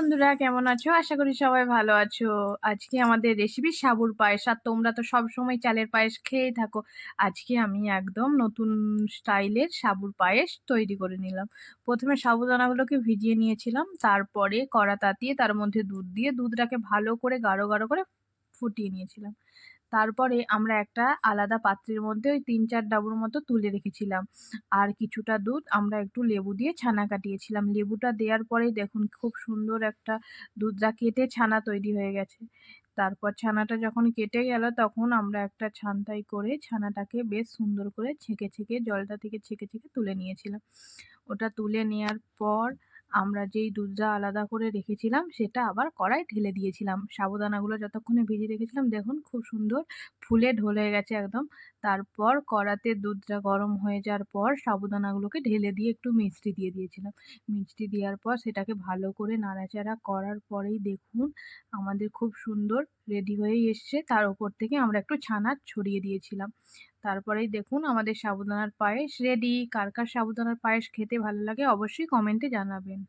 বন্ধুরা, কেমন আছো? আশা করি সবাই ভালো আছো। আজকে আমাদের রেসিপি সাবুর পায়েস। আর তোমরা তো সবসময় চালের পায়েস খেয়েই থাকো। আজকে আমি একদম নতুন স্টাইলের সাবুর পায়েস তৈরি করে নিলাম। প্রথমে সাবুদানাগুলোকে ভিজিয়ে নিয়েছিলাম, তারপরে কড়া তাতিয়ে তার মধ্যে দুধ দিয়ে দুধটাকে ভালো করে গাঢ় গাঢ় করে ফুটিয়ে নিয়েছিলাম। তারপরে আমরা একটা আলাদা পাত্রের মধ্যে ওই ৩-৪ ডাবুর মতো তুলে রেখেছিলাম। আর কিছুটা দুধ আমরা একটু লেবু দিয়ে ছানা কাটিয়েছিলাম। লেবুটা দেওয়ার পরেই দেখুন খুব সুন্দর একটা দুধটা কেটে ছানা তৈরি হয়ে গেছে। তারপর ছানাটা যখন কেটে গেল তখন আমরা একটা ছানতাই করে ছানাটাকে বেশ সুন্দর করে ছেঁকে ছেঁকে জলটা থেকে ছেঁকে ছেঁকে তুলে নিয়েছিলাম। ওটা তুলে নেওয়ার পর আমরা যেই দুধটা আলাদা করে রেখেছিলাম সেটা আবার কড়ায় ঢেলে দিয়েছিলাম। সাবুদানাগুলো যতক্ষণে ভিজিয়ে রেখেছিলাম দেখুন খুব সুন্দর ফুলে ঢলে গেছে একদম। তারপর কড়াতে দুধটা গরম হয়ে যাওয়ার পর সাবুদানাগুলোকে ঢেলে দিয়ে একটু মিষ্টি দিয়ে দিয়েছিলাম। মিষ্টি দেওয়ার পর সেটাকে ভালো করে নাড়াচাড়া করার পরেই দেখুন আমাদের খুব সুন্দর রেডি হয়েই এসছে। তার উপর থেকে আমরা একটু ছানা ছড়িয়ে দিয়েছিলাম। তারপরেই দেখুন আমাদের সাবুদানার পায়েস রেডি। কার কার সাবুদানার পায়েস খেতে ভালো লাগে অবশ্যই কমেন্টে জানাবেন।